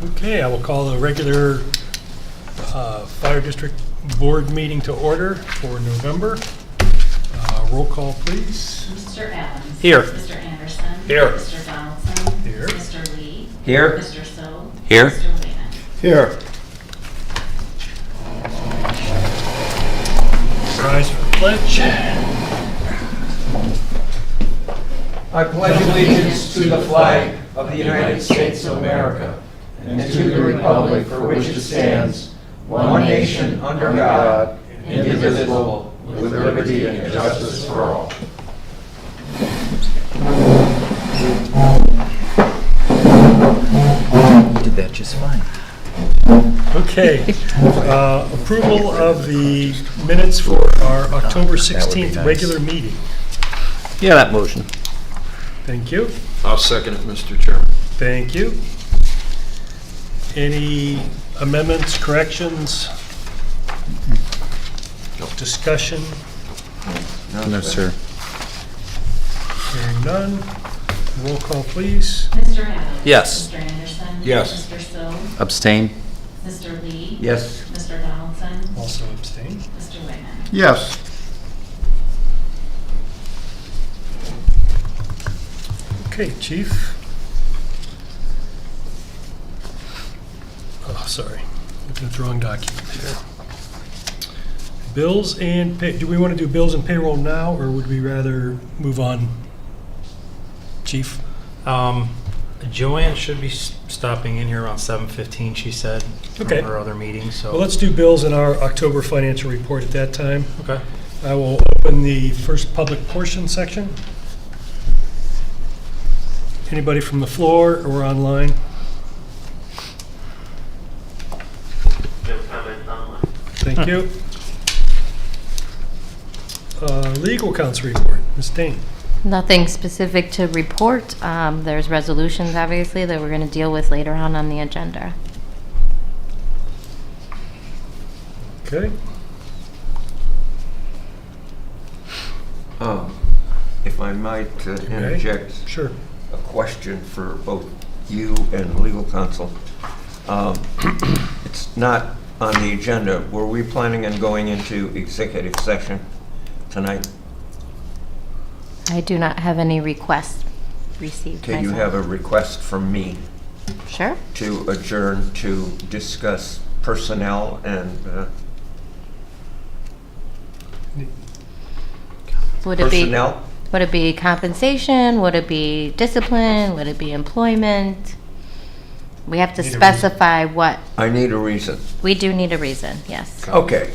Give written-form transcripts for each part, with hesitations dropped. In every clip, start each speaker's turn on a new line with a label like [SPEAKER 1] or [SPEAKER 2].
[SPEAKER 1] Okay, I will call the regular Fire District Board meeting to order for November. Roll call, please.
[SPEAKER 2] Mr. Adams.
[SPEAKER 3] Here.
[SPEAKER 2] Mr. Anderson.
[SPEAKER 3] Here.
[SPEAKER 2] Mr. Donaldson.
[SPEAKER 1] Here.
[SPEAKER 2] Mr. Lee.
[SPEAKER 3] Here.
[SPEAKER 2] Mr. So.
[SPEAKER 3] Here.
[SPEAKER 2] Mr. Wayman.
[SPEAKER 3] Here.
[SPEAKER 1] Rise for the pledge.
[SPEAKER 4] I pledge allegiance to the flag of the United States of America and to the republic for which it stands, one nation under God, indivisible, with liberty and justice for all.
[SPEAKER 3] You did that just fine.
[SPEAKER 1] Okay, approval of the minutes for our October 16th
[SPEAKER 3] nice.
[SPEAKER 1] regular meeting.
[SPEAKER 3] Yeah, that motion.
[SPEAKER 1] Thank you.
[SPEAKER 5] I'll second it, Mr. Chairman.
[SPEAKER 1] Thank you. Any amendments, corrections? Discussion?
[SPEAKER 3] No, sir.
[SPEAKER 1] Hearing none. Roll call, please.
[SPEAKER 2] Mr. Adams.
[SPEAKER 3] Yes.
[SPEAKER 2] Mr. Anderson.
[SPEAKER 5] Yes.
[SPEAKER 2] Mr. So.
[SPEAKER 3] Abstain.
[SPEAKER 2] Mr. Lee.
[SPEAKER 4] Yes.
[SPEAKER 2] Mr. Donaldson.
[SPEAKER 1] Also abstain.
[SPEAKER 2] Mr. Wayman.
[SPEAKER 4] Yes.
[SPEAKER 1] Okay, Chief. Oh, sorry. Looking at the wrong document here. Bills and pay, do we want to do bills and payroll now, or would we rather move on? Chief?
[SPEAKER 6] Joanne should be stopping in here around 7:15, she said, from
[SPEAKER 1] Okay.
[SPEAKER 6] her other meeting, so.
[SPEAKER 1] Well, let's do bills in our October financial report at that time.
[SPEAKER 6] Okay.
[SPEAKER 1] I will open the first public portion section. Anybody from the floor or online?
[SPEAKER 7] No comments online.
[SPEAKER 1] Thank you. Legal counsel report, Ms. Dane.
[SPEAKER 8] Nothing specific to report. There's resolutions, obviously, that we're going to deal with later on the agenda.
[SPEAKER 1] Okay.
[SPEAKER 4] If I might interject
[SPEAKER 1] Sure.
[SPEAKER 4] a question for both you and legal counsel. It's not on the agenda. Were we planning on going into executive session tonight?
[SPEAKER 8] I do not have any requests received.
[SPEAKER 4] Okay, you
[SPEAKER 8] myself.
[SPEAKER 4] have a request from me
[SPEAKER 8] Sure.
[SPEAKER 4] to adjourn to discuss personnel and
[SPEAKER 8] Would it be?
[SPEAKER 4] personnel.
[SPEAKER 8] Would it be compensation? Would it be discipline? Would it be employment? We have to
[SPEAKER 1] Need a reason.
[SPEAKER 8] specify what.
[SPEAKER 4] I need a reason.
[SPEAKER 8] We do need a reason, yes.
[SPEAKER 4] Okay.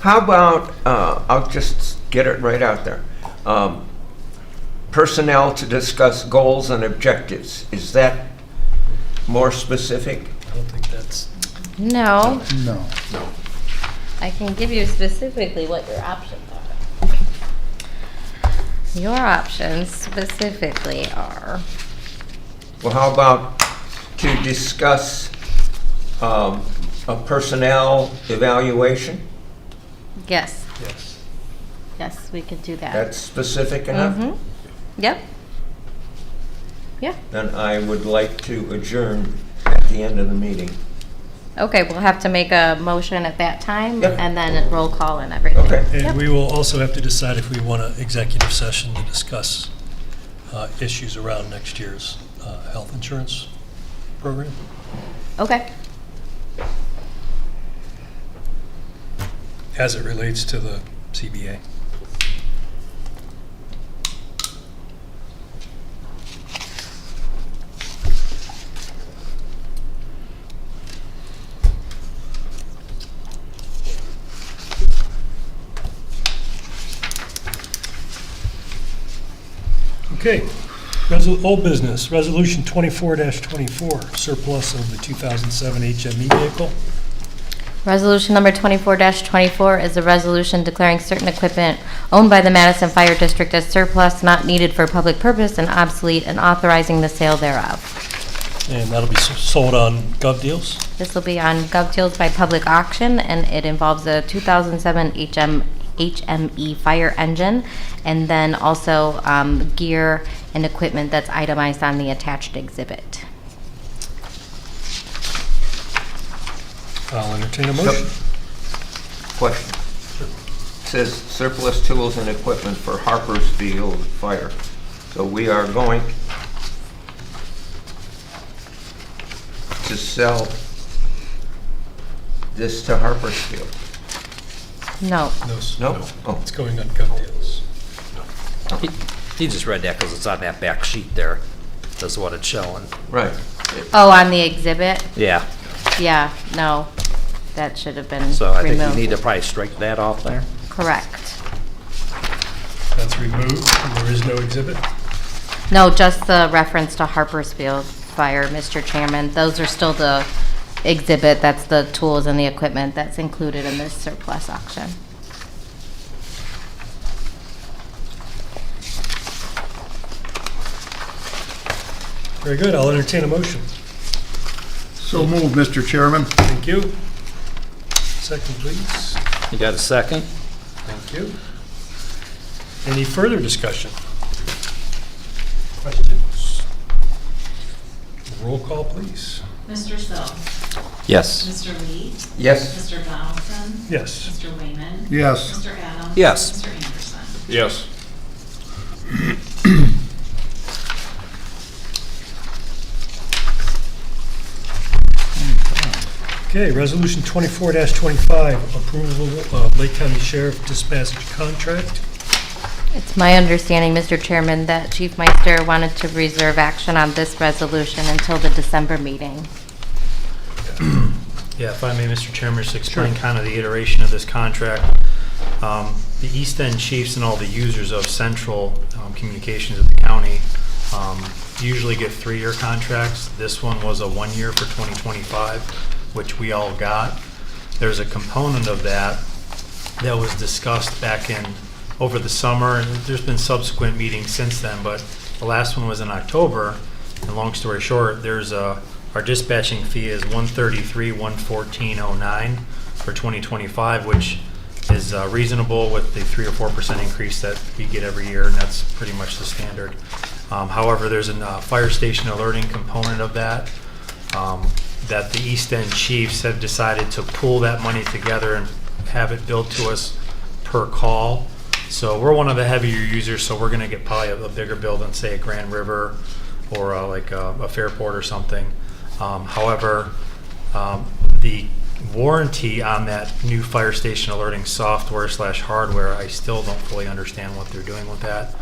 [SPEAKER 4] How about, I'll just get it right out there. Personnel to discuss goals and objectives. Is that more specific?
[SPEAKER 1] I don't think that's,
[SPEAKER 8] No,
[SPEAKER 3] No.
[SPEAKER 8] I can give you specifically what your options are. Your options specifically are,
[SPEAKER 4] Well, how about to discuss a personnel evaluation?
[SPEAKER 8] yes,
[SPEAKER 1] yes.
[SPEAKER 8] yes, we could do that.
[SPEAKER 4] That's specific enough?
[SPEAKER 8] Mm-hmm. Yep. Yeah.
[SPEAKER 4] Then I would like to adjourn at the end of the meeting.
[SPEAKER 8] Okay, we'll have to make a motion at that time
[SPEAKER 4] Yep.
[SPEAKER 8] and then roll call and everything.
[SPEAKER 4] Okay.
[SPEAKER 1] And
[SPEAKER 8] Yep.
[SPEAKER 1] we will also have to decide if we want an executive session to discuss issues around next year's health insurance program.
[SPEAKER 8] Okay.
[SPEAKER 1] As it relates to the CBA. Okay, old business, Resolution 24-24, surplus of the 2007 HME vehicle.
[SPEAKER 8] Resolution number 24-24 is a resolution declaring certain equipment owned by the Madison Fire District as surplus, not needed for public purpose, and obsolete, and authorizing the sale thereof.
[SPEAKER 1] And that'll be sold on Gov Deals.
[SPEAKER 8] This will be on GovDeals by public auction, and it involves a 2007 HME fire engine, and then also gear and equipment that's itemized on the attached exhibit.
[SPEAKER 1] I'll entertain a motion.
[SPEAKER 4] Question. Says surplus tools and equipment for Harpersfield Fire. So we are going to sell this to Harpersfield.
[SPEAKER 8] No.
[SPEAKER 4] No? Oh.
[SPEAKER 1] It's going on Gov Deals.
[SPEAKER 3] He just read that because it's on that back sheet there. That's what it's showing.
[SPEAKER 4] Right.
[SPEAKER 8] Oh, on the exhibit?
[SPEAKER 3] Yeah,
[SPEAKER 8] Yeah, no. That should have been
[SPEAKER 3] so I think you
[SPEAKER 8] removed.
[SPEAKER 3] need to probably strike that off there.
[SPEAKER 8] Correct.
[SPEAKER 1] That's removed, and there is no exhibit.
[SPEAKER 8] No, just the reference to Harpersfield Fire, Mr. Chairman. Those are still the exhibit. That's the tools and the equipment that's included in this surplus auction.
[SPEAKER 1] Very good, I'll entertain a motion.
[SPEAKER 9] So moved, Mr. Chairman.
[SPEAKER 1] Thank you. Second, please.
[SPEAKER 3] You got a second?
[SPEAKER 1] Thank you. Any further discussion? Questions? Roll call, please.
[SPEAKER 2] Mr. Sill.
[SPEAKER 3] Yes.
[SPEAKER 2] Mr. Lee.
[SPEAKER 4] Yes.
[SPEAKER 2] Mr. Donaldson.
[SPEAKER 1] Yes.
[SPEAKER 2] Mr. Wayman.
[SPEAKER 9] Yes.
[SPEAKER 2] Mr. Adams.
[SPEAKER 3] Yes.
[SPEAKER 2] Mr. Anderson.
[SPEAKER 5] Yes.
[SPEAKER 1] Okay, Resolution 24-25, approval of Lake County Sheriff Dispatch Contract.
[SPEAKER 8] It's my understanding, Mr. Chairman, that Chief Meister wanted to reserve action on this resolution until the December meeting.
[SPEAKER 6] Yeah, if I may, Mr. Chairman, just explain kind of the iteration of this contract. The East End chiefs and all the users of central communications at the county usually get 3-year contracts. This one was a 1-year for 2025, which we all got. There's a component of that was discussed back in over the summer, and there's been subsequent meetings since then, but the last one was in October. And long story short, there's our dispatching fee is $133,114.09 for 2025, which is reasonable with the 3 or 4% increase that we get every year, and that's pretty much the standard. However, there's a fire station alerting component of that that the East End chiefs have decided to pool that money together and have it billed to us per call. So we're one of the heavier users, so we're going to get probably a bigger bill than, say, a Grand River or like a Fairport or something. However, the warranty on that new fire station alerting software / hardware, I still don't fully understand what they're doing with that.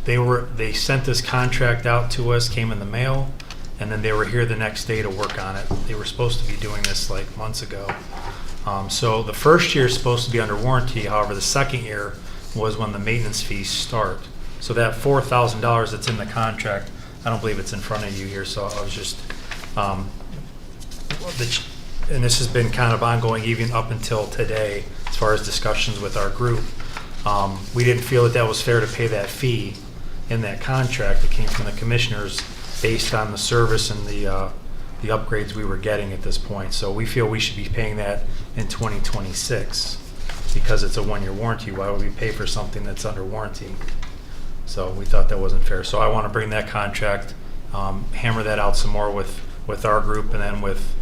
[SPEAKER 6] They sent this contract out to us, came in the mail, and then they were here the next day to work on it. They were supposed to be doing this like months ago. So the first year is supposed to be under warranty. However, the second year was when the maintenance fees start. So that $4,000 that's in the contract, I don't believe it's in front of you here. So I was just, and this has been kind of ongoing even up until today as far as discussions with our group. We didn't feel that was fair to pay that fee in that contract that came from the commissioners based on the service and the upgrades we were getting at this point. So we feel we should be paying that in 2026 because it's a 1-year warranty. Why would we pay for something that's under warranty? So we thought that wasn't fair. So I want to bring that contract, hammer that out some more with our group and then with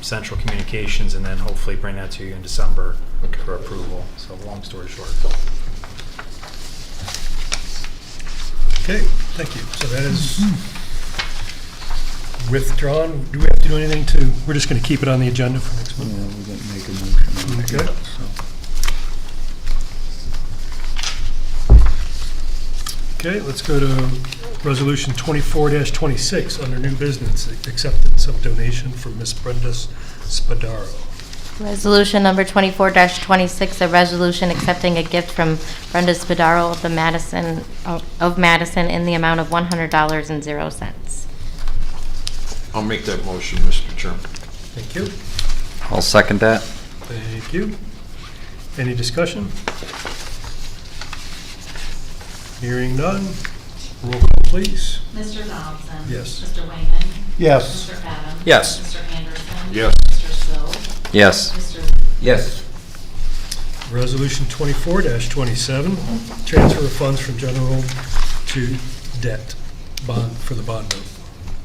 [SPEAKER 6] Central Communications, and then hopefully bring that to you in December for approval. So long story short.
[SPEAKER 1] Okay, thank you. So that is withdrawn. Do we have to do anything we're just going to keep it on the agenda for next month?
[SPEAKER 9] Yeah, we didn't make a motion.
[SPEAKER 1] Okay. Okay, let's go to Resolution 24-26 under new business, acceptance of donation from Miss Brenda Spadaro.
[SPEAKER 8] Resolution number 24-26, a resolution accepting a gift from Brenda Spadaro of Madison in the amount of $100.00.
[SPEAKER 5] I'll make that motion, Mr. Chairman.
[SPEAKER 1] Thank you.
[SPEAKER 4] I'll second that.
[SPEAKER 1] Thank you. Any discussion? Hearing none. Roll call, please.
[SPEAKER 2] Mr. Donaldson?
[SPEAKER 1] Yes.
[SPEAKER 2] Mr. Wayman?
[SPEAKER 9] Yes.
[SPEAKER 2] Mr. Adams?
[SPEAKER 3] Yes.
[SPEAKER 2] Mr. Anderson?
[SPEAKER 5] Yes.
[SPEAKER 2] Mr. Sill?
[SPEAKER 4] Yes.
[SPEAKER 2] Mr.
[SPEAKER 4] Yes.
[SPEAKER 1] Resolution 24-27, transfer of funds from general to debt, bond, for the bond note.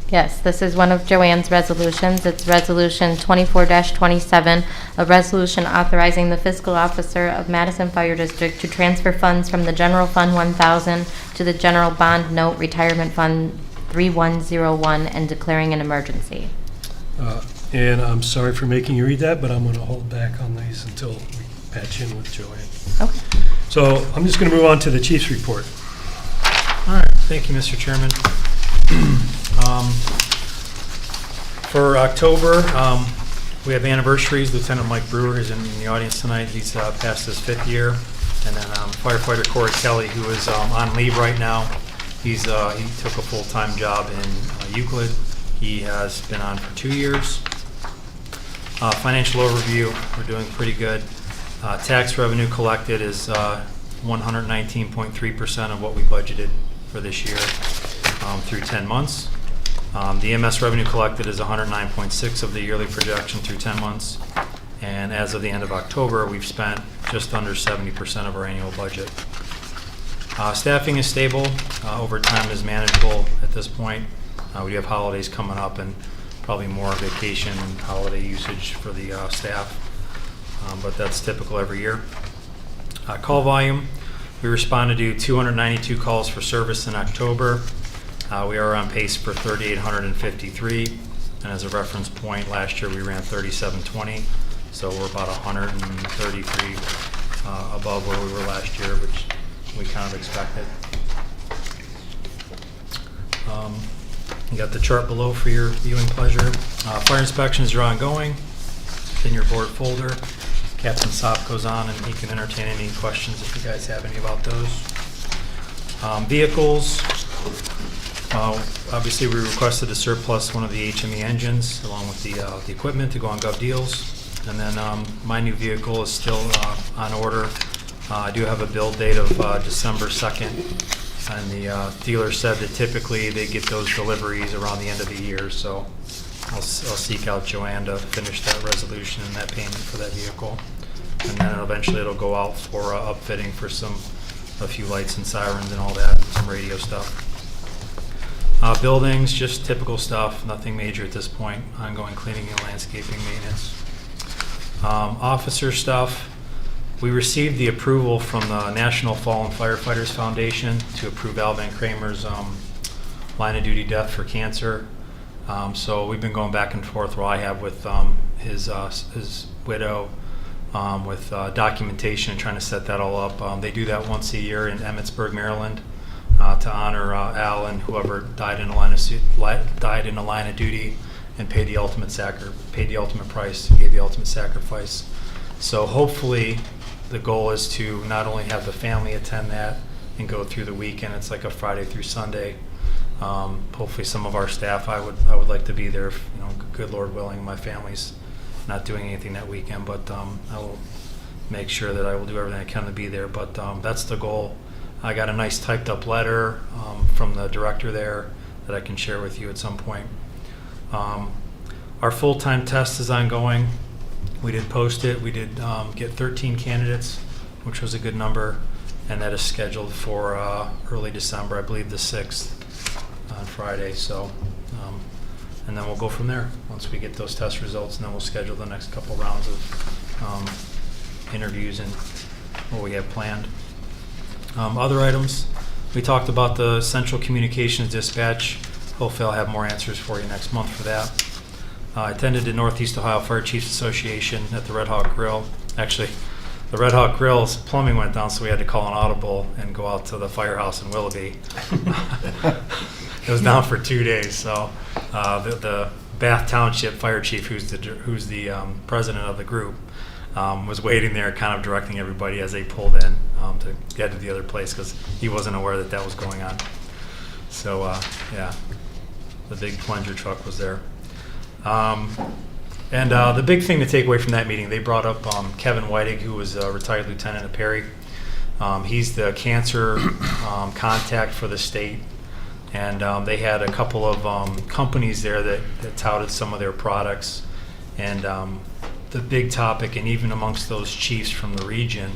[SPEAKER 8] Yes, this is one of Joanne's resolutions. It's Resolution 24-27, a resolution authorizing the fiscal officer of Madison Fire District to transfer funds from the General Fund 1000 to the General Bond Note Retirement Fund 3101 and declaring an emergency.
[SPEAKER 1] And I'm sorry for making you read that, but I'm going to hold back on these until we patch in with Joanne.
[SPEAKER 8] Okay.
[SPEAKER 1] So I'm just going to move on to the chief's report.
[SPEAKER 6] All right, thank you, Mr. Chairman. For October, we have anniversaries. Lieutenant Mike Brewer is in the audience tonight. He's passed his 5th year. And then firefighter Corey Kelly, who is on leave right now. He took a full-time job in Euclid. He has been on for 2 years. Financial overview, we're doing pretty good. Tax revenue collected is 119.3% of what we budgeted for this year through 10 months. The EMS revenue collected is 109.6 of the yearly projection through 10 months. And as of the end of October, we've spent just under 70% of our annual budget. Staffing is stable. Overtime is manageable at this point. We do have holidays coming up and probably more vacation and holiday usage for the staff, but that's typical every year. Call volume, we responded to 292 calls for service in October. We are on pace for 3,853, and as a reference point, last year we ran 3,720, so we're about 133 above where we were last year, which we kind of expected. You got the chart below for your viewing pleasure. Fire inspections are ongoing in your board folder. Captain Sop goes on and he can entertain any questions if you guys have any about those. Vehicles, obviously we requested to surplus one of the HME engines along with the equipment to go on Gov Deals. And then my new vehicle is still on order. I do have a build date of December 2nd, and the dealer said that typically they get those deliveries around the end of the year, so I'll seek out Joanne to finish that resolution and that payment for that vehicle. And then eventually it'll go out for upfitting for a few lights and sirens and all that, and some radio stuff. Buildings, just typical stuff, nothing major at this point, ongoing cleaning and landscaping maintenance. Officer stuff, we received the approval from the National Fallen Firefighters Foundation to approve Al Van Kramer's line of duty death for cancer. So we've been going back and forth, well, I have with his widow, with documentation and trying to set that all up. They do that once a year in Emmitsburg, Maryland, to honor Al and whoever died in a line of duty and paid the ultimate price, gave the ultimate sacrifice. So hopefully the goal is to not only have the family attend that and go through the weekend. It's like a Friday through Sunday. Hopefully some of our staff, I would like to be there, if, good Lord willing, my family's not doing anything that weekend, but I will make sure that I will do everything I can to be there. But that's the goal. I got a nice typed up letter from the director there that I can share with you at some point. Our full-time test is ongoing. We did post it. We did get 13 candidates, which was a good number, and that is scheduled for early December, I believe the 6th on Friday. So, and then we'll go from there once we get those test results, and then we'll schedule the next couple rounds of interviews and what we have planned. Other items, we talked about the Central Communications Dispatch. Hopefully I'll have more answers for you next month for that. I attended the Northeast Ohio Fire Chiefs Association at the Red Hawk Grill. Actually, the Red Hawk Grill's plumbing went down, so we had to call an audible and go out to the firehouse in Willoughby. It was down for 2 days, so the Bath Township Fire Chief, who's the president of the group, was waiting there, kind of directing everybody as they pulled in to get to the other place, because he wasn't aware that was going on. So yeah, the big plunger truck was there. And the big thing to take away from that meeting, they brought up Kevin Whiting, who was a retired lieutenant at Perry. He's the cancer contact for the state. And they had a couple of companies there that touted some of their products. And the big topic, and even amongst those chiefs from the region,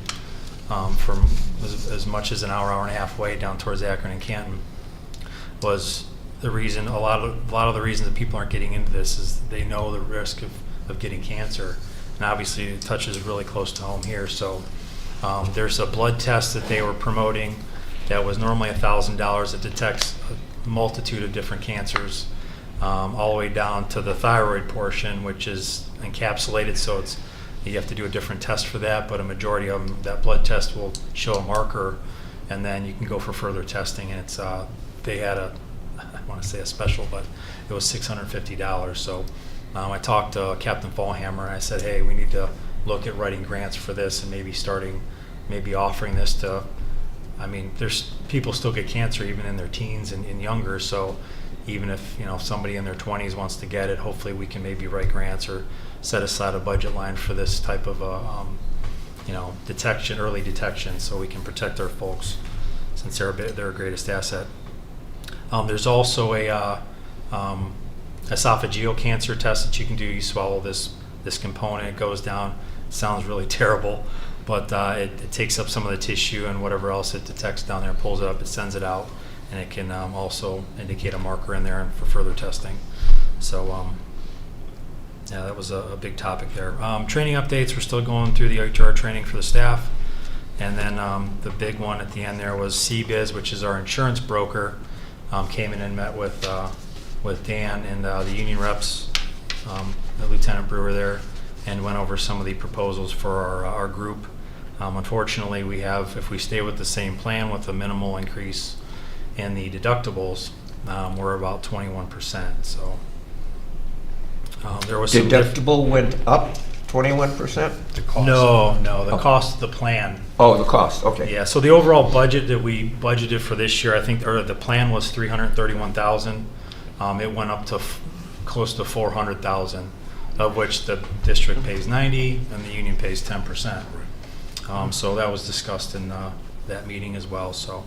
[SPEAKER 6] from as much as an hour and a half away down towards Akron and Canton, was the reason, a lot of the reasons that people aren't getting into this is they know the risk of getting cancer. And obviously it touches really close to home here. So there's a blood test that they were promoting that was normally $1,000 that detects a multitude of different cancers, all the way down to the thyroid portion, which is encapsulated, so you have to do a different test for that, but a majority of them, that blood test will show a marker, and then you can go for further testing. And it's they had I want to say a special, but it was $650. So I talked to Captain Fallhammer, and I said, hey, we need to look at writing grants for this and maybe offering this to, there's people still get cancer even in their teens and younger, so even if somebody in their 20s wants to get it, hopefully we can maybe write grants or set aside a budget line for this type of early detection, so we can protect our folks since they're our greatest asset. There's also a esophageal cancer test that you can do. You swallow this component, it goes down. It sounds really terrible, but it takes up some of the tissue and whatever else it detects down there, pulls it up, it sends it out, and it can also indicate a marker in there for further testing. So yeah, that was a big topic there. Training updates, we're still going through the HR training for the staff. And then the big one at the end there was CBiz, which is our insurance broker, came in and met with Dan and the union reps, the Lieutenant Brewer there, and went over some of the proposals for our group. Unfortunately, if we stay with the same plan with a minimal increase in the deductibles, we're about 21%. So there was some
[SPEAKER 4] Deductible went up 21%?
[SPEAKER 1] The cost.
[SPEAKER 6] No, the cost of the plan.
[SPEAKER 4] Oh, the cost, okay.
[SPEAKER 6] Yeah, so the overall budget that we budgeted for this year, I think, or the plan was 331,000. It went up to close to 400,000, of which the district pays 90 and the union pays 10%. So that was discussed in that meeting as well. So,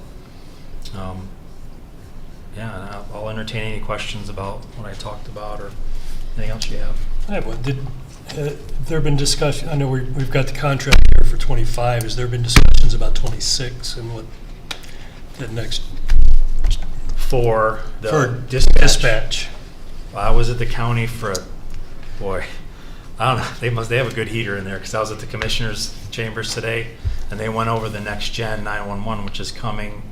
[SPEAKER 6] yeah, I'll entertain any questions about what I talked about or anything else you have.
[SPEAKER 1] I have one. There been discussion, I know we've got the contract here for 25. Has there been discussions about 26 and what the next?
[SPEAKER 6] For the
[SPEAKER 1] For
[SPEAKER 6] dispatch. I was at the county for, boy, I don't know, they have a good heater in there, because I was at the commissioners' chambers today, and they went over the next gen 911, which is coming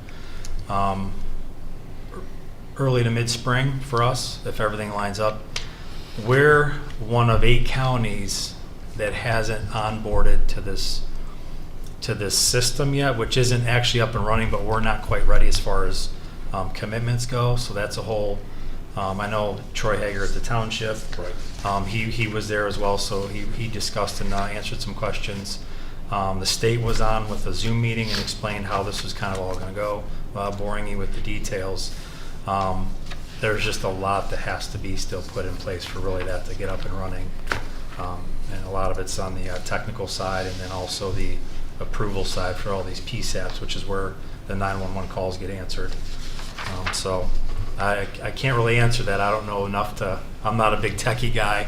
[SPEAKER 6] early to mid-spring for us, if everything lines up. We're one of 8 counties that hasn't onboarded to this system yet, which isn't actually up and running, but we're not quite ready as far as commitments go. So that's a whole. I know Troy Hager at the township. Right. He was there as well, so he discussed and answered some questions. The state was on with a Zoom meeting and explained how this was kind of all going to go, boring you with the details. There's just a lot that has to be still put in place for really that to get up and running. And a lot of it's on the technical side, and then also the approval side for all these PSAPs, which is where the 911 calls get answered. So I can't really answer that. I don't know enough I'm not a big techie guy,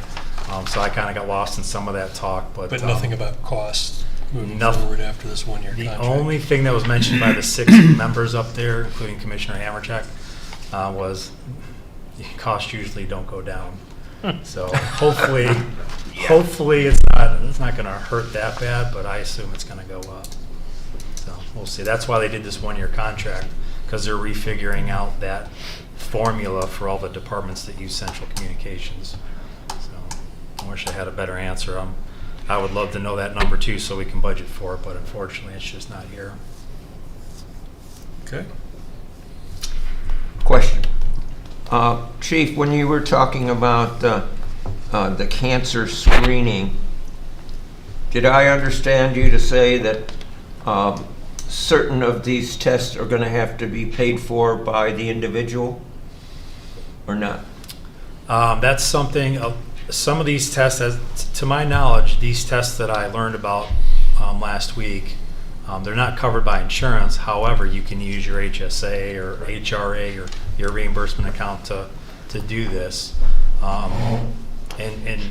[SPEAKER 6] so I kind of got lost in some of that talk. But
[SPEAKER 1] nothing about costs moving
[SPEAKER 6] nothing.
[SPEAKER 1] forward after this one-year contract?
[SPEAKER 6] The only thing that was mentioned by the 6 members up there, including Commissioner Hammercheck, was costs usually don't go down. So hopefully it's not going to hurt that bad, but I assume it's going to go up. So we'll see. That's why they did this one-year contract, because they're refiguring out that formula for all the departments that use central communications. So I wish I had a better answer. I would love to know that number too, so we can budget for it, but unfortunately it's just not here.
[SPEAKER 1] Okay.
[SPEAKER 4] Question. Chief, when you were talking about the cancer screening, did I understand you to say that certain of these tests are going to have to be paid for by the individual or not?
[SPEAKER 6] That's something, some of these tests, to my knowledge, these tests that I learned about last week, they're not covered by insurance. However, you can use your HSA or HRA or your reimbursement account to do this. And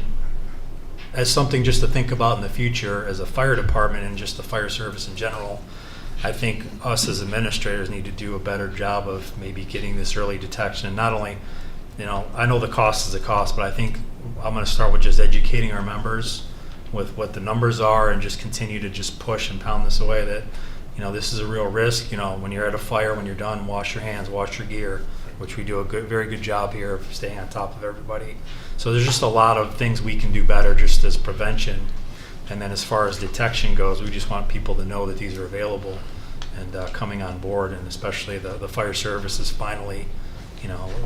[SPEAKER 6] as something just to think about in the future as a fire department and just the fire service in general, I think us as administrators need to do a better job of maybe getting this early detection. And not only, I know the cost is a cost, but I think I'm going to start with just educating our members with what the numbers are, and just continue to just push and pound this away that, this is a real risk. When you're at a fire, when you're done, wash your hands, wash your gear, which we do a very good job here of staying on top of everybody. So there's just a lot of things we can do better just as prevention. And then as far as detection goes, we just want people to know that these are available and coming on board, and especially the fire service is finally,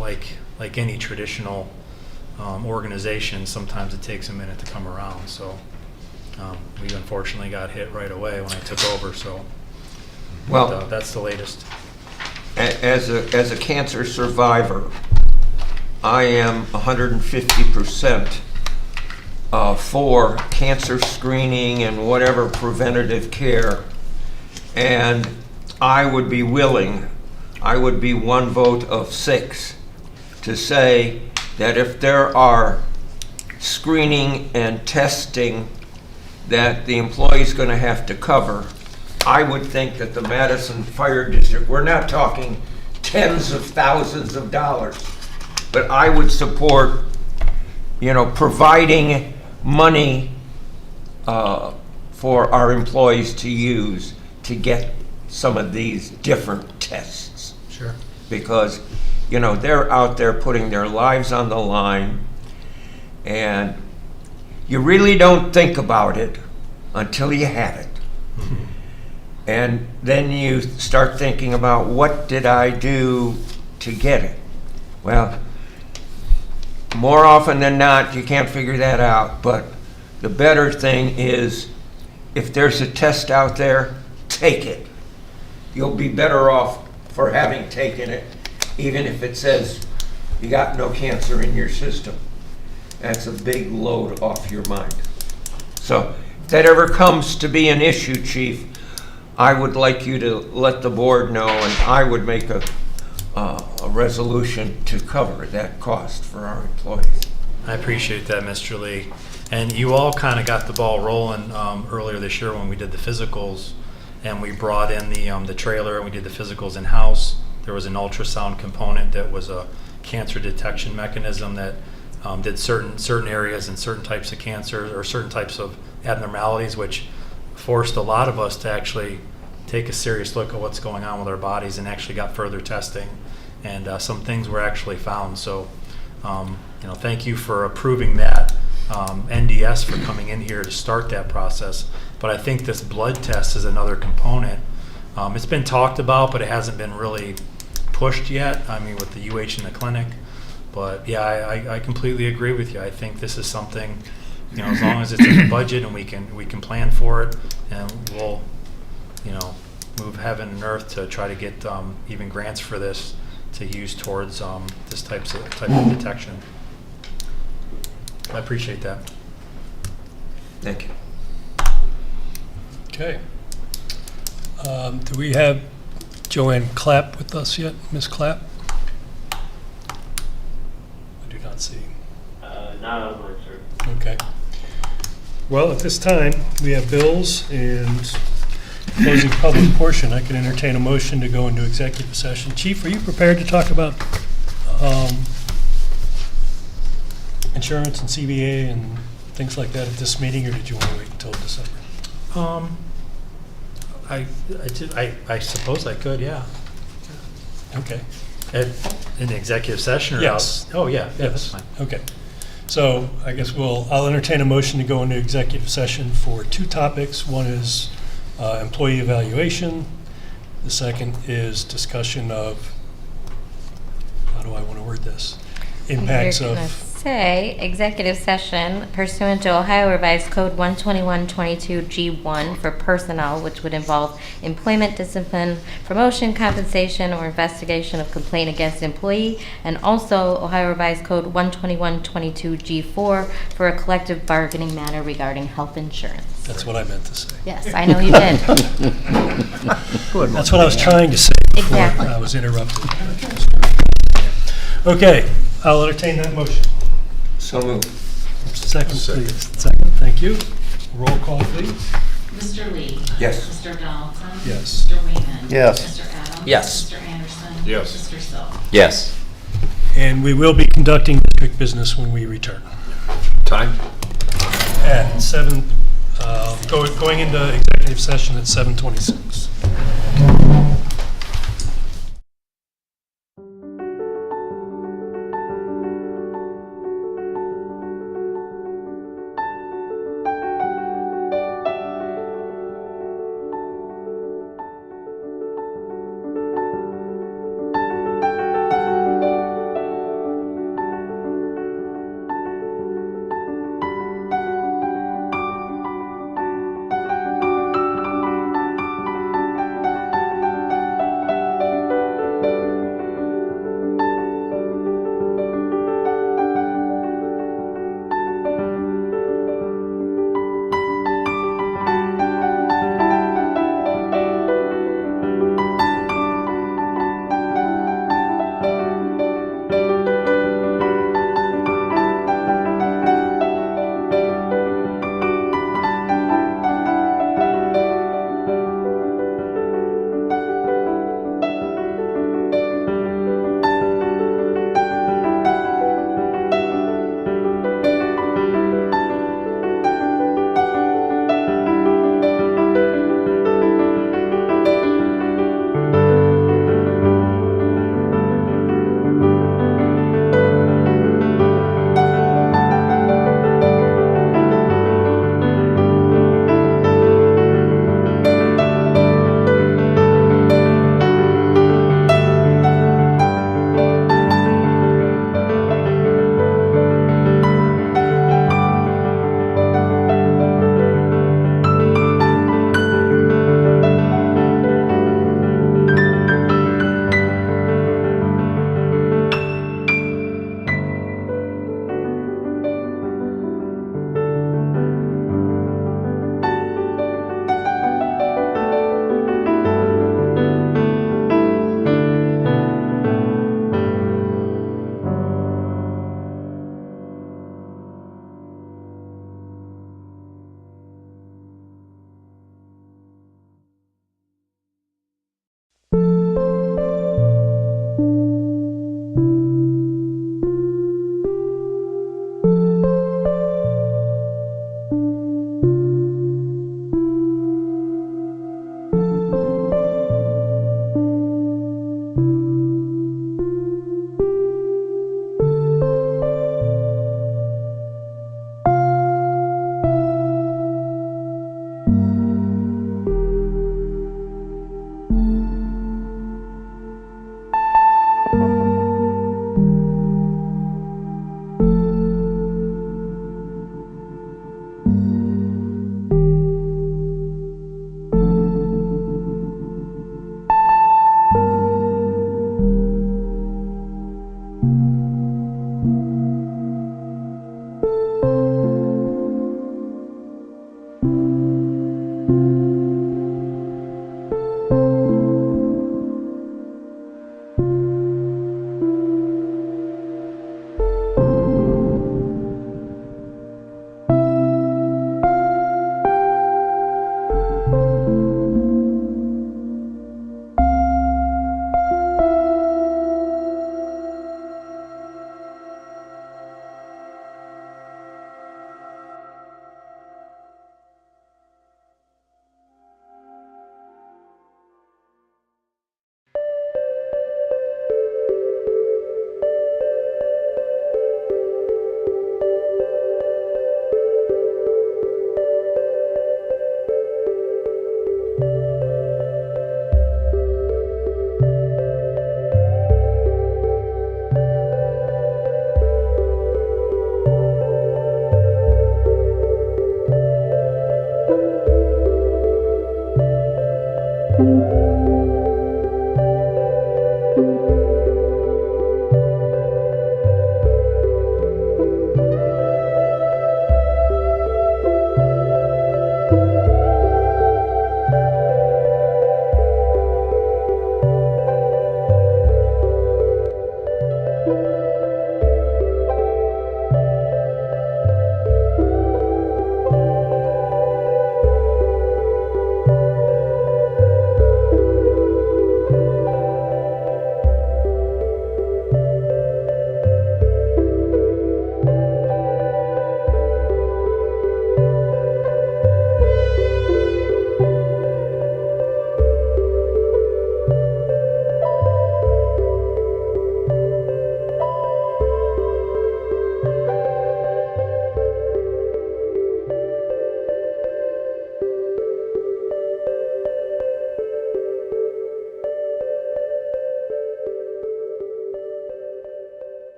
[SPEAKER 6] like any traditional organization, sometimes it takes a minute to come around. So we unfortunately got hit right away when I took over. So
[SPEAKER 4] Well,
[SPEAKER 6] that's the latest.
[SPEAKER 4] as a cancer survivor, I am 150% for cancer screening and whatever preventative care. And I would be willing, I would be one vote of 6 to say that if there are screening and testing that the employee's going to have to cover, I would think that the Madison Fire District, we're not talking tens of thousands of dollars, but I would support, providing money for our employees to use to get some of these different tests.
[SPEAKER 6] Sure.
[SPEAKER 4] Because, they're out there putting their lives on the line, and you really don't think about it until you have it.
[SPEAKER 6] Mm-hmm.
[SPEAKER 4] And then you start thinking about, what did I do to get it? Well, more often than not, you can't figure that out, but The better thing is, if there's a test out there, take it. You'll be better off for having taken it, even if it says you got no cancer in your system. That's a big load off your mind. So if that ever comes to be an issue, Chief, I would like you to let the board know, and I would make a resolution to cover that cost for our employees.
[SPEAKER 6] I appreciate that, Mr. Lee. And you all kind of got the ball rolling earlier this year when we did the physicals, and we brought in the trailer and we did the physicals in-house. There was an ultrasound component that was a cancer detection mechanism that did certain areas and certain types of cancer or certain types of abnormalities, which forced a lot of us to actually take a serious look at what's going on with our bodies and actually got further testing. And some things were actually found. So, thank you for approving that. NDS for coming in here to start that process. But I think this blood test is another component. It's been talked about, but it hasn't been really pushed yet. I mean, with the UH in the clinic. But yeah, I completely agree with you. I think this is something, as long as it's in the budget and we can plan for it, and we'll, move heaven and earth to try to get even grants for this to use towards this type of detection. I appreciate that.
[SPEAKER 4] Thank you.
[SPEAKER 1] Okay. Do we have Joanne Clapp with us yet? Ms. Clapp? I do not see.
[SPEAKER 7] Not online, sir.
[SPEAKER 1] Okay. Well, at this time, we have bills and closing public portion. I can entertain a motion to go into executive session. Chief, are you prepared to talk about insurance and CBA and things like that at this meeting, or did you want to wait until December?
[SPEAKER 6] I suppose I could, yeah.
[SPEAKER 1] Okay.
[SPEAKER 6] In the executive session or
[SPEAKER 1] Yes.
[SPEAKER 6] Oh, yeah, that's fine.
[SPEAKER 1] Okay. So I guess I'll entertain a motion to go into executive session for two topics. One is employee evaluation. The second is discussion of, how do I want to word this? Impacts
[SPEAKER 8] You're gonna
[SPEAKER 1] of,
[SPEAKER 8] say executive session pursuant to Ohio Revised Code 12122G1 for personnel, which would involve employment discipline, promotion, compensation, or investigation of complaint against employee, and also Ohio Revised Code 12122G4 for a collective bargaining matter regarding health insurance.
[SPEAKER 1] that's what I meant to say.
[SPEAKER 8] Yes, I know you did.
[SPEAKER 1] That's what I was trying to say before
[SPEAKER 8] Exactly.
[SPEAKER 1] I was interrupted. Okay, I'll entertain that motion.
[SPEAKER 4] So moved.
[SPEAKER 1] Second, please. Second, thank you. Roll call, please.
[SPEAKER 2] Mr. Lee?
[SPEAKER 4] Yes.
[SPEAKER 2] Mr. Donaldson?
[SPEAKER 1] Yes.
[SPEAKER 2] Mr. Weenan?
[SPEAKER 9] Yes.
[SPEAKER 2] Mr. Adams?
[SPEAKER 3] Yes.
[SPEAKER 2] Mr. Anderson?
[SPEAKER 5] Yes.
[SPEAKER 2] Mr. Sill?
[SPEAKER 3] Yes.
[SPEAKER 1] And we will be conducting district business when we return.
[SPEAKER 5] Time?
[SPEAKER 1] At 7, going into executive session at 7:26.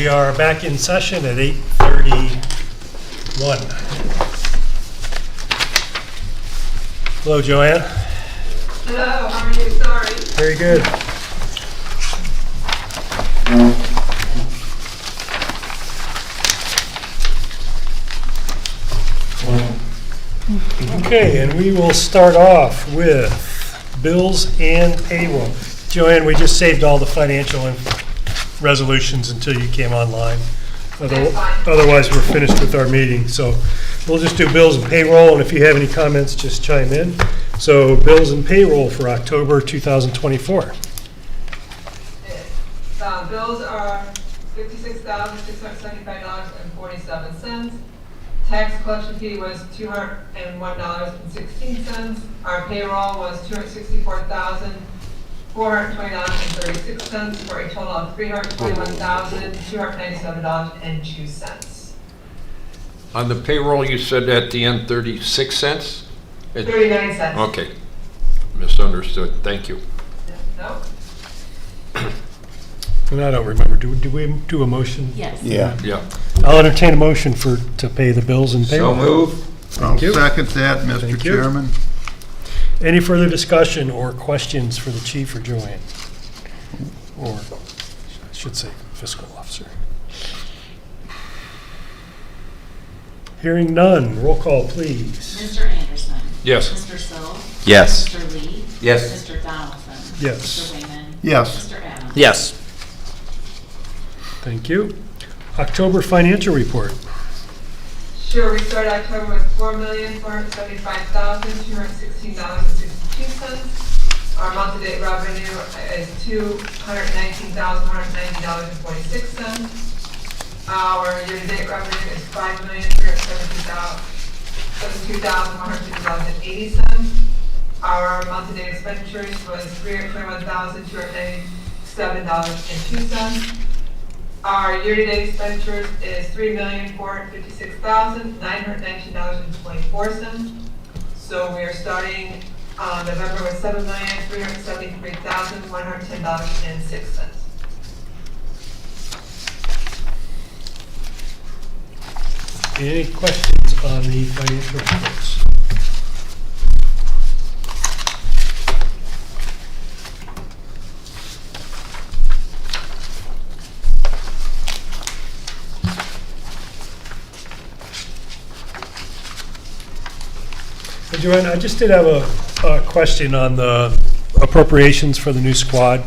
[SPEAKER 1] We are back in session at 8:31. Hello, Joanne.
[SPEAKER 10] Hello, how are you? Sorry.
[SPEAKER 1] Very good. Okay, and we will start off with bills and payroll. Joanne, we just saved all the financial resolutions until you came online.
[SPEAKER 10] That's fine.
[SPEAKER 1] Otherwise, we're finished with our meeting. So we'll just do bills and payroll, and if you have any comments, just chime in. So bills and payroll for October 2024.
[SPEAKER 10] Bills are $56,675.47. Tax collection fee was $201.16. Our payroll was $264,420.36 for a total of $321,297.02.
[SPEAKER 5] On the payroll, you said at the end 36 cents?
[SPEAKER 10] 39 cents.
[SPEAKER 5] Okay. Misunderstood. Thank you.
[SPEAKER 10] No?
[SPEAKER 1] And I don't remember, do we do a motion?
[SPEAKER 2] Yes.
[SPEAKER 9] Yeah.
[SPEAKER 5] Yeah.
[SPEAKER 1] I'll entertain a motion to pay the bills and payroll.
[SPEAKER 4] So move.
[SPEAKER 9] I'll
[SPEAKER 1] you.
[SPEAKER 9] second that, Mr.
[SPEAKER 1] Thank you.
[SPEAKER 9] Chairman.
[SPEAKER 1] Any further discussion or questions for the chief or Joanne? Or, I should say, fiscal officer. Hearing none, roll call, please.
[SPEAKER 2] Mr. Anderson.
[SPEAKER 5] Yes.
[SPEAKER 2] Mr. Sill.
[SPEAKER 3] Yes.
[SPEAKER 2] Mr. Lee.
[SPEAKER 4] Yes.
[SPEAKER 2] Mr. Donaldson.
[SPEAKER 1] Yes.
[SPEAKER 2] Mr. Wayman.
[SPEAKER 9] Yes.
[SPEAKER 2] Mr. Adams.
[SPEAKER 3] Yes.
[SPEAKER 1] Thank you. October financial report.
[SPEAKER 10] Sure, we started October with $4,475,216.62. Our month-to-date revenue is $219,190.46. Our year-to-date revenue is $5,372,150.80. Our month-to-date expenditures was $321,297.02. Our year-to-date expenditures is $3,456,919.24. So we are starting November with $7,373,110.06.
[SPEAKER 1] Any questions on the financial reports? Hey, Joanne, I just did have a question on the appropriations for the new squad.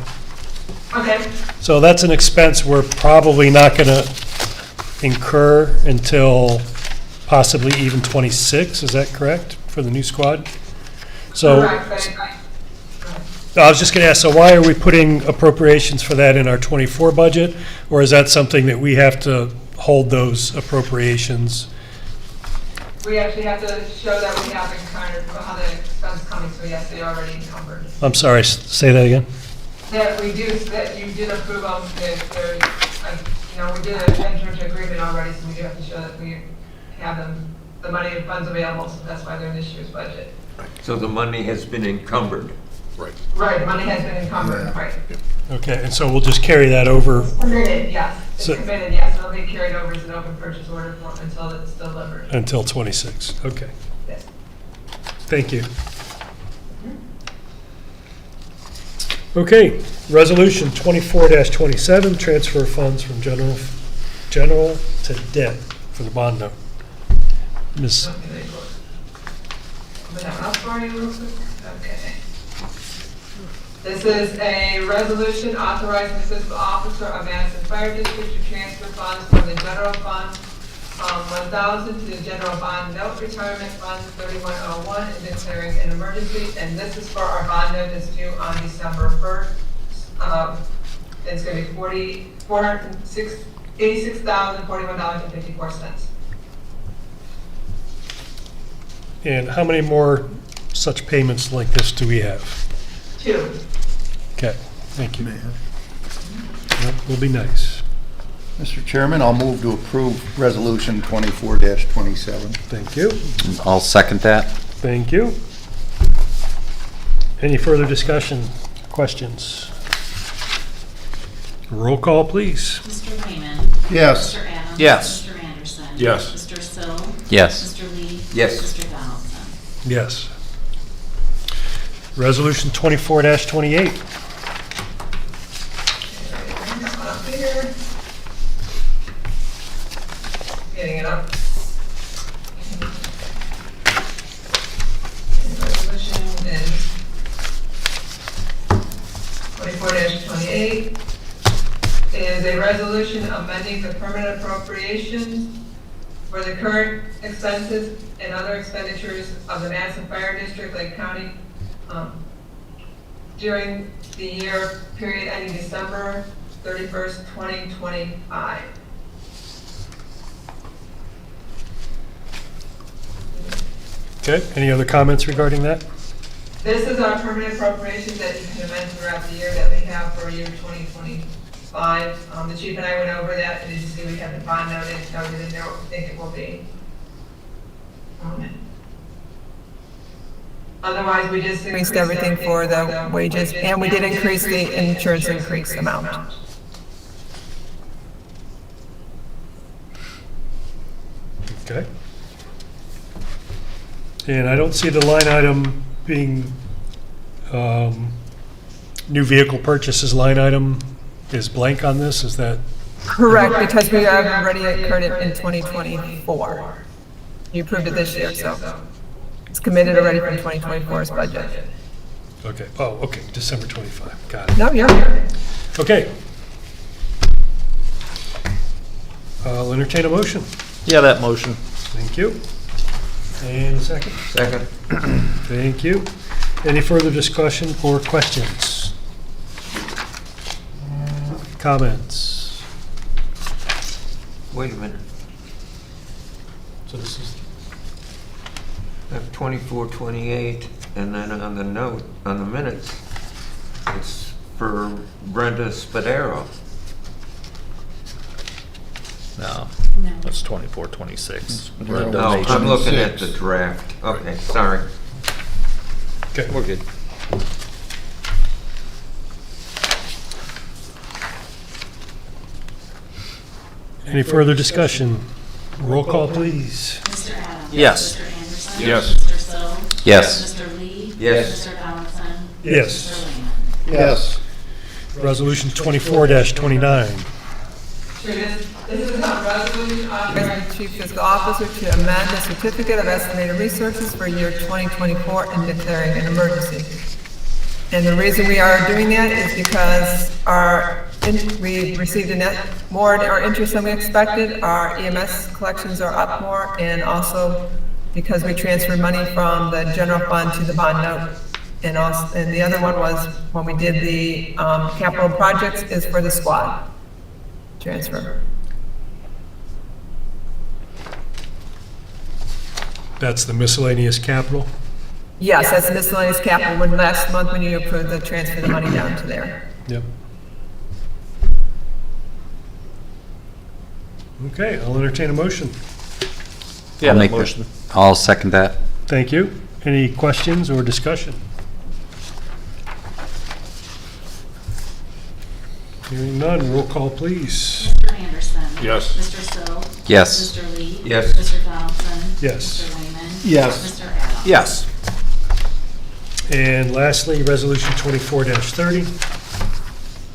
[SPEAKER 10] Okay,
[SPEAKER 1] So that's an expense we're probably not going to incur until possibly even 26, is that correct, for the new squad? So
[SPEAKER 10] correct, but
[SPEAKER 1] I was just going to ask, so why are we putting appropriations for that in our 24 budget? Or is that something that we have to hold those appropriations?
[SPEAKER 10] we actually have to show that we have encountered how the expense is coming, so yes, they are already encumbered.
[SPEAKER 1] I'm sorry, say that again?
[SPEAKER 10] That we do, that you did approve them, they're, we did enter into agreement already, so we do have to show that we have them, the money and funds available, so that's why they're in this year's budget.
[SPEAKER 4] So the money has been encumbered.
[SPEAKER 5] Right.
[SPEAKER 10] Right, the money has been encumbered, right.
[SPEAKER 1] Okay, and so we'll just carry that over.
[SPEAKER 10] Committed, yes, it's
[SPEAKER 1] So-
[SPEAKER 10] committed, yes, it'll be carried over as an open purchase order until it's delivered.
[SPEAKER 1] Until 26, okay.
[SPEAKER 10] Yes.
[SPEAKER 1] Thank you. Okay, resolution 24-27, transfer funds from general to debt for the bond note. Ms.
[SPEAKER 10] Open that one up for you real quick. Okay. This is a resolution authorizing the fiscal officer of Madison Fire District to transfer funds from the general fund, 1,000 to the general bond note retirement fund 3101 and declaring an emergency. And this is for our bond note that's due on December 1st. It's going to be $86,041.54.
[SPEAKER 1] And how many more such payments like this do we have?
[SPEAKER 10] 2.
[SPEAKER 1] Okay, thank you. That will be nice.
[SPEAKER 9] Mr. Chairman, I'll move to approve Resolution 24-27.
[SPEAKER 1] Thank you.
[SPEAKER 3] I'll second that.
[SPEAKER 1] Thank you. Any further discussion, questions? Roll call, please.
[SPEAKER 2] Mr. Wayman.
[SPEAKER 9] Yes.
[SPEAKER 2] Mr. Adams?
[SPEAKER 3] Yes.
[SPEAKER 2] Mr. Anderson?
[SPEAKER 5] Yes.
[SPEAKER 2] Mr. Sill?
[SPEAKER 3] Yes.
[SPEAKER 2] Mr. Lee?
[SPEAKER 4] Yes.
[SPEAKER 2] Mr. Donaldson?
[SPEAKER 1] Yes. Resolution 24-28.
[SPEAKER 10] Up here. Getting it up. Resolution is 24-28 is a resolution amending the permanent appropriations for the current expenses and other expenditures of the Madison Fire District, Lake County, during the year period ending December 31st, 2025.
[SPEAKER 1] Okay, any other comments regarding that?
[SPEAKER 10] This is our permanent appropriations that you can amend throughout the year that we have for year 2025. The chief and I went over that, and as you see, we have the bond noted in there what we think it will be. Otherwise, we just increased everything for the wages, and we did increase the insurance increase amount.
[SPEAKER 1] Okay. And I don't see the line item being, new vehicle purchases line item is blank on this, is that?
[SPEAKER 10] Correct, because we have already incurred it in 2024. You approved it this year, so it's committed already from 2024's budget.
[SPEAKER 1] Okay, oh, okay, December 25, got it.
[SPEAKER 10] No, you're here.
[SPEAKER 1] Okay. I'll entertain a motion.
[SPEAKER 3] Yeah, that motion.
[SPEAKER 1] Thank you. And a second.
[SPEAKER 4] Second.
[SPEAKER 1] Thank you. Any further discussion or questions? Comments?
[SPEAKER 4] Wait a minute.
[SPEAKER 1] So this is,
[SPEAKER 4] I have 24-28, and then on the note, on the minutes, it's for Brenda Spadaro.
[SPEAKER 3] No,
[SPEAKER 2] No.
[SPEAKER 3] that's 24, 26.
[SPEAKER 9] Well,
[SPEAKER 4] No, I'm looking at
[SPEAKER 9] 26.
[SPEAKER 4] the draft. Okay, sorry.
[SPEAKER 1] okay.
[SPEAKER 3] We're good.
[SPEAKER 1] Any further discussion? Roll call, please.
[SPEAKER 2] Mr. Adams?
[SPEAKER 3] Yes.
[SPEAKER 2] Mr. Anderson?
[SPEAKER 5] Yes.
[SPEAKER 2] Mr. Sill?
[SPEAKER 3] Yes.
[SPEAKER 2] Mr. Lee?
[SPEAKER 4] Yes.
[SPEAKER 2] Mr. Donaldson?
[SPEAKER 1] Yes.
[SPEAKER 2] Mr. Lehman?
[SPEAKER 9] Yes.
[SPEAKER 1] Resolution 24-29.
[SPEAKER 10] Sure, this is a resolution authorizing the chief fiscal officer to amend the certificate of estimated resources for year 2024 and declaring an emergency. And the reason we are doing that is because we received a net more in our interest than we expected. Our EMS collections are up more, and also because we transferred money from the general fund to the bond note. And the other one was when we did the capital projects is for the squad transfer.
[SPEAKER 1] That's the miscellaneous capital.
[SPEAKER 10] Yes, that's miscellaneous capital, when last month when you approved the transfer the money down to there.
[SPEAKER 1] Yep. Okay, I'll entertain a motion.
[SPEAKER 3] Yeah,
[SPEAKER 11] I'll
[SPEAKER 3] that
[SPEAKER 11] make that.
[SPEAKER 3] motion.
[SPEAKER 11] I'll second that.
[SPEAKER 1] Thank you. Any questions or discussion? Hearing none, roll call, please.
[SPEAKER 2] Mr. Anderson?
[SPEAKER 5] Yes.
[SPEAKER 2] Mr. Sill?
[SPEAKER 11] Yes.
[SPEAKER 2] Mr. Lee?
[SPEAKER 4] Yes.
[SPEAKER 2] Mr. Donaldson?
[SPEAKER 1] Yes.
[SPEAKER 2] Mr. Lehman?
[SPEAKER 9] Yes.
[SPEAKER 2] Mr. Adams?
[SPEAKER 3] Yes.
[SPEAKER 1] And lastly, Resolution 24-30.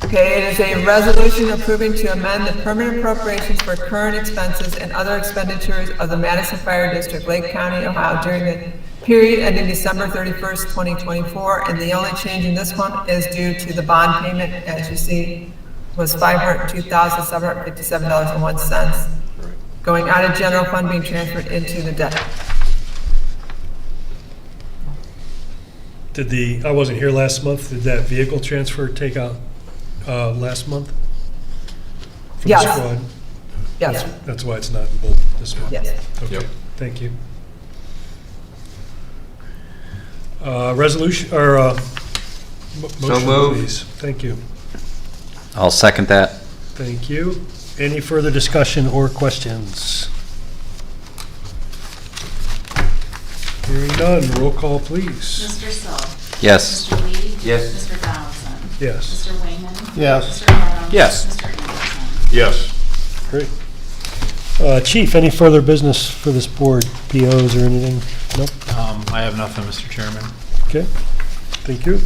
[SPEAKER 10] Okay, it is a resolution approving to amend the permanent appropriations for current expenses and other expenditures of the Madison Fire District, Lake County, Ohio, during the period ending December 31st, 2024. And the only change in this one is due to the bond payment, as you see, was $502,757.01, going out of general fund, being transferred into the debt.
[SPEAKER 1] I wasn't here last month, did that vehicle transfer take out last month? From the
[SPEAKER 10] Yes.
[SPEAKER 1] squad?
[SPEAKER 10] Yes,
[SPEAKER 1] That's why it's not in both this month?
[SPEAKER 10] yes.
[SPEAKER 1] Okay,
[SPEAKER 5] Yep.
[SPEAKER 1] thank you. Resolution, or, motion,
[SPEAKER 4] moved.
[SPEAKER 1] please. Thank you.
[SPEAKER 11] I'll second that.
[SPEAKER 1] Thank you. Any further discussion or questions? Hearing none, roll call, please.
[SPEAKER 2] Mr. Sill?
[SPEAKER 11] Yes.
[SPEAKER 2] Mr. Lee?
[SPEAKER 4] Yes.
[SPEAKER 2] Mr. Donaldson?
[SPEAKER 1] Yes.
[SPEAKER 2] Mr. Wayman?
[SPEAKER 9] Yes.
[SPEAKER 2] Mr. Adams?
[SPEAKER 3] Yes.
[SPEAKER 2] Mr. Anderson?
[SPEAKER 5] Yes.
[SPEAKER 1] Great. Chief, any further business for this board? POs or anything? Nope.
[SPEAKER 6] I have nothing, Mr. Chairman.
[SPEAKER 1] Okay, thank you.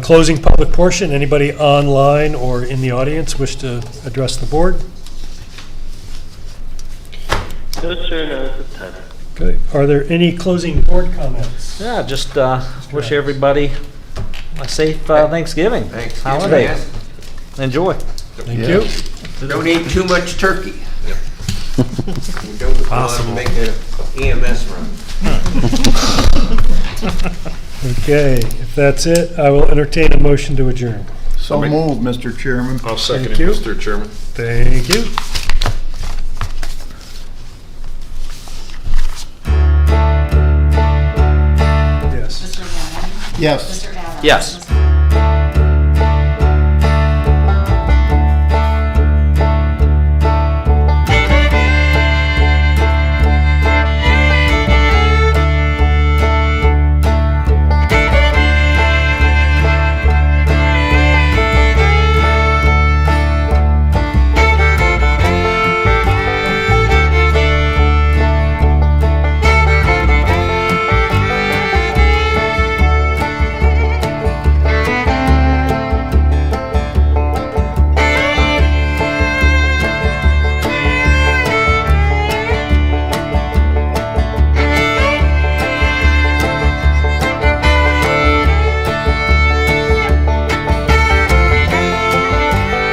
[SPEAKER 1] Closing public portion, anybody online or in the audience wish to address the board?
[SPEAKER 7] No, sir, no, at this time.
[SPEAKER 1] Okay, are there any closing board comments?
[SPEAKER 3] Yeah, just wish everybody a safe Thanksgiving.
[SPEAKER 4] Thanksgiving,
[SPEAKER 3] Holiday.
[SPEAKER 4] yes.
[SPEAKER 3] Enjoy.
[SPEAKER 1] Thank
[SPEAKER 9] Yeah.
[SPEAKER 1] you.
[SPEAKER 4] Don't eat too much turkey. We don't want
[SPEAKER 6] Possible.
[SPEAKER 4] to make an EMS run.
[SPEAKER 1] Okay, if that's it, I will entertain a motion to adjourn.
[SPEAKER 9] So moved, Mr. Chairman.
[SPEAKER 5] I'll second
[SPEAKER 1] Thank
[SPEAKER 5] it,
[SPEAKER 1] you.
[SPEAKER 5] Mr. Chairman.
[SPEAKER 1] Thank you. Yes.
[SPEAKER 2] Mr. Gannon?
[SPEAKER 9] Yes.
[SPEAKER 2] Mr. Adams?
[SPEAKER 3] Yes.